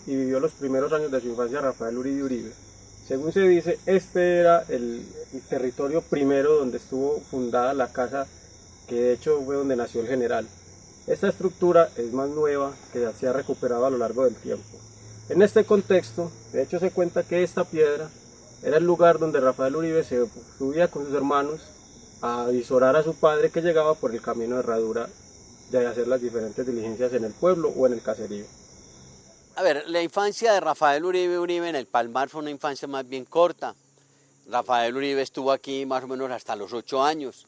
y vivió los primeros años de su infancia Rafael Uribe Uribe. Según se dice, este era el territorio primero donde estuvo fundada la casa, que de hecho fue donde nació el general. Esta estructura es más nueva, que se ha recuperado a lo largo del tiempo. En este contexto, de hecho se cuenta que esta piedra era el lugar donde Rafael Uribe se subía con sus hermanos a avisorar a su padre que llegaba por el camino de herradura de hacer las diferentes diligencias en el pueblo o en el caserío. A ver, la infancia de Rafael Uribe Uribe en el Palmar fue una infancia más bien corta. Rafael Uribe estuvo aquí más o menos hasta los 8 años.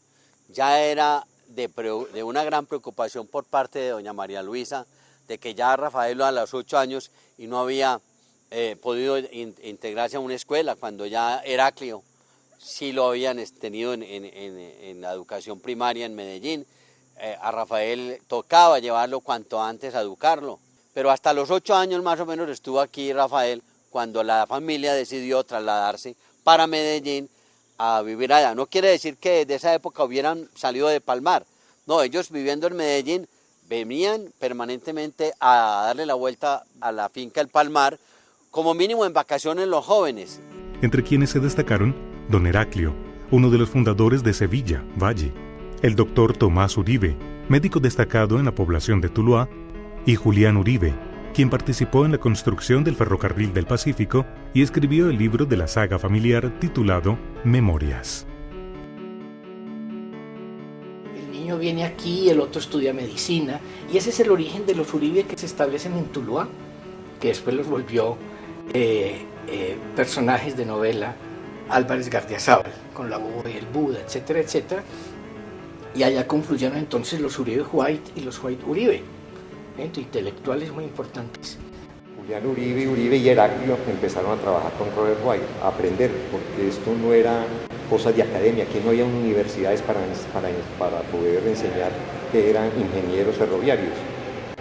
Ya era de una gran preocupación por parte de doña María Luisa, de que ya Rafael a los 8 años y no había podido integrarse a una escuela, cuando ya Heraclio sí lo habían tenido en la educación primaria en Medellín. A Rafael tocaba llevarlo cuanto antes a educarlo. Pero hasta los 8 años más o menos estuvo aquí Rafael cuando la familia decidió trasladarse para Medellín a vivir allá. No quiere decir que desde esa época hubieran salido de Palmar. No, ellos viviendo en Medellín venían permanentemente a darle la vuelta a la finca El Palmar, como mínimo en vacaciones los jóvenes. Entre quienes se destacaron don Heraclio, uno de los fundadores de Sevilla, Valle, el doctor Tomás Uribe, médico destacado en la población de Tuluá, y Julián Uribe, quien participó en la construcción del ferrocarril del Pacífico y escribió el libro de la saga familiar titulado Memorias. El niño viene aquí, el otro estudia medicina, y ese es el origen de los Uribe que se establecen en Tuluá, que después los volvió personajes de novela Álvarez Gardiazabal, con La Boda y el Buda, etcétera, etcétera. Y allá confluyeron entonces los Uribe White y los White Uribe, intelectuales muy importantes. Julián Uribe y Heraclio empezaron a trabajar con Robert White, a aprender, porque esto no era cosas de academia, aquí no había universidades para poder enseñar que eran ingenieros ferroviarios,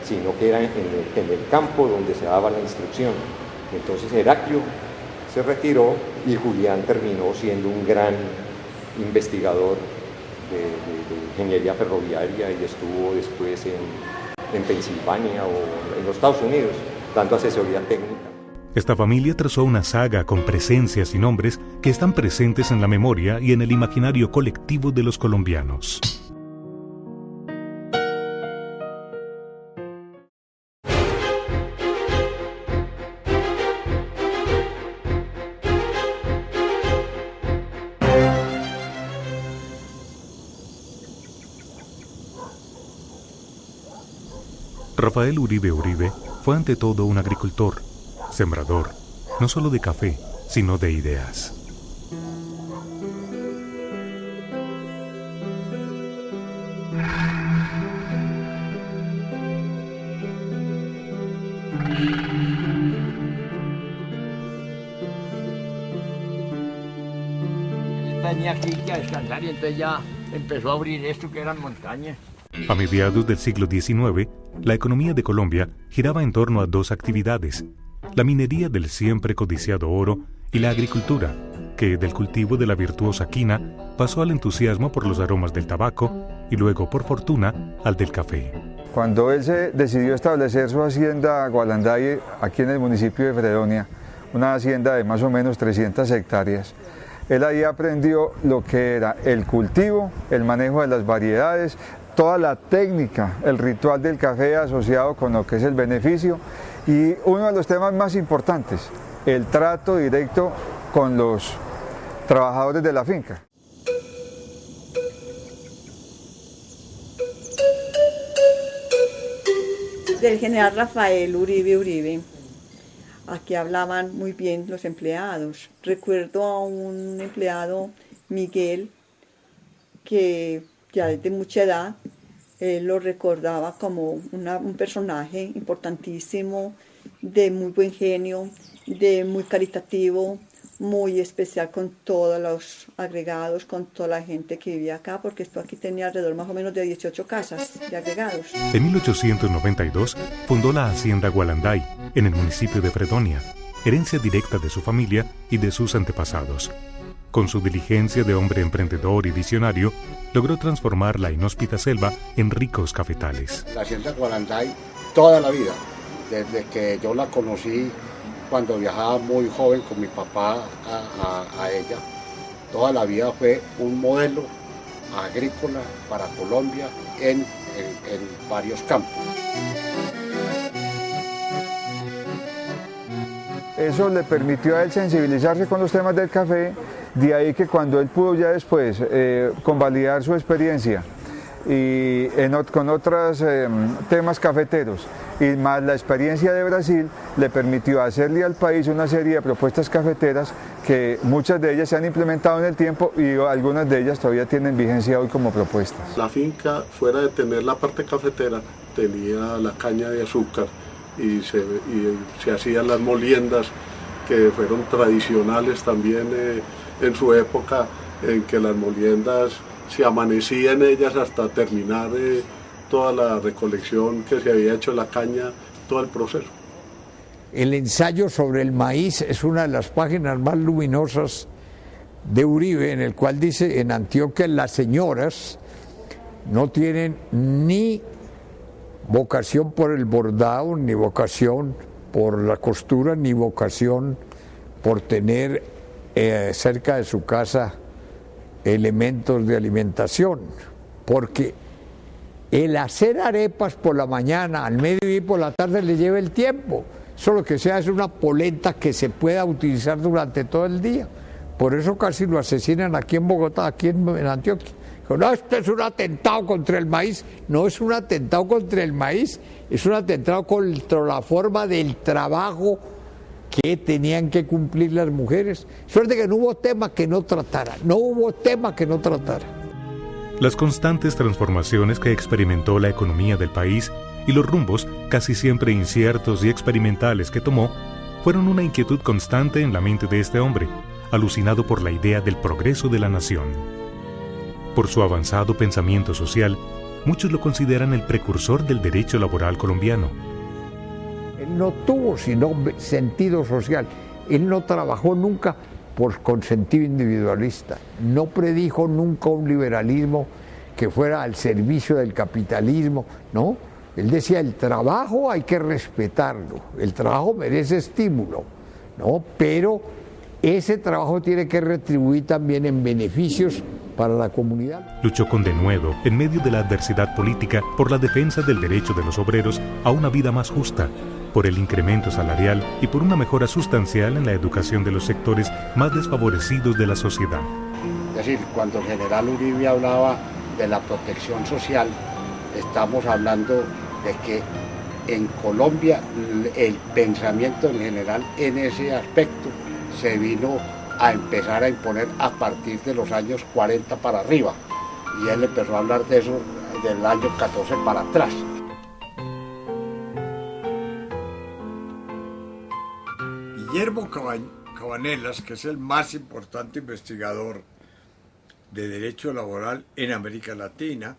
sino que eran en el campo donde se daba la instrucción. Entonces Heraclio se retiró y Julián terminó siendo un gran investigador de ingeniería ferroviaria y estuvo después en Pensilvania o en los Estados Unidos, dando asesoría técnica. Esta familia trazó una saga con presencias y nombres que están presentes en la memoria y en el imaginario colectivo de los colombianos. Rafael Uribe Uribe fue ante todo un agricultor, sembrador, no solo de café, sino de ideas. Venía aquí a descansar y entonces ya empezó a abrir esto que eran montañas. A mediados del siglo XIX, la economía de Colombia giraba en torno a dos actividades: la minería del siempre codiciado oro y la agricultura, que del cultivo de la virtuosa quina pasó al entusiasmo por los aromas del tabaco y luego, por fortuna, al del café. Cuando él se decidió establecer su hacienda Gualanday aquí en el municipio de Fredonia, una hacienda de más o menos 300 hectáreas, él ahí aprendió lo que era el cultivo, el manejo de las variedades, toda la técnica, el ritual del café asociado con lo que es el beneficio y uno de los temas más importantes, el trato directo con los trabajadores de la finca. Del general Rafael Uribe Uribe, aquí hablaban muy bien los empleados. Recuerdo a un empleado, Miguel, que ya desde mucha edad, él lo recordaba como un personaje importantísimo, de muy buen genio, de muy caritativo, muy especial con todos los agregados, con toda la gente que vivía acá, porque esto aquí tenía alrededor más o menos de 18 casas de agregados. En 1892 fundó la hacienda Gualanday, en el municipio de Fredonia, herencia directa de su familia y de sus antepasados. Con su diligencia de hombre emprendedor y visionario, logró transformar la inhóspita selva en ricos cafetales. La hacienda Gualanday toda la vida desde que yo la conocí cuando viajaba muy joven con mi papá a ella. Toda la vida fue un modelo agrícola para Colombia en varios campos. Eso le permitió a él sensibilizarse con los temas del café, de ahí que cuando él pudo ya después convalidar su experiencia y con otros temas cafeteros y más la experiencia de Brasil, le permitió hacerle al país una serie de propuestas cafeteras que muchas de ellas se han implementado en el tiempo y algunas de ellas todavía tienen vigencia hoy como propuestas. La finca, fuera de tener la parte cafetera, tenía la caña de azúcar y se hacían las moliendas que fueron tradicionales también en su época, en que las moliendas se amanecía en ellas hasta terminar toda la recolección que se había hecho la caña, todo el proceso. El ensayo sobre el maíz es una de las páginas más luminosas de Uribe, en el cual dice: en Antioquia las señoras no tienen ni vocación por el bordado, ni vocación por la costura, ni vocación por tener cerca de su casa elementos de alimentación, porque el hacer arepas por la mañana, al mediodía y por la tarde le lleva el tiempo. Eso lo que sea es una polenta que se pueda utilizar durante todo el día. Por eso casi lo asesinan aquí en Bogotá, aquí en Antioquia. No, esto es un atentado contra el maíz. No es un atentado contra el maíz, es un atentado contra la forma del trabajo que tenían que cumplir las mujeres. Suerte que no hubo tema que no tratara, no hubo tema que no tratara. Las constantes transformaciones que experimentó la economía del país y los rumbos casi siempre inciertos y experimentales que tomó fueron una inquietud constante en la mente de este hombre, alucinado por la idea del progreso de la nación. Por su avanzado pensamiento social, muchos lo consideran el precursor del derecho laboral colombiano. Él no tuvo sino sentido social, él no trabajó nunca con sentido individualista, no predijo nunca un liberalismo que fuera al servicio del capitalismo, ¿no? Él decía: el trabajo hay que respetarlo, el trabajo merece estímulo, ¿no? Pero ese trabajo tiene que retribuir también en beneficios para la comunidad. Luchó con denuedo, en medio de la adversidad política, por la defensa del derecho de los obreros a una vida más justa, por el incremento salarial y por una mejora sustancial en la educación de los sectores más desfavorecidos de la sociedad. Es decir, cuando el general Uribe hablaba de la protección social, estamos hablando de que en Colombia el pensamiento en general en ese aspecto se vino a empezar a imponer a partir de los años 40 para arriba, y él empezó a hablar de eso del año 14 para atrás. Guillermo Cabanelas, que es el más importante investigador de derecho laboral en América Latina,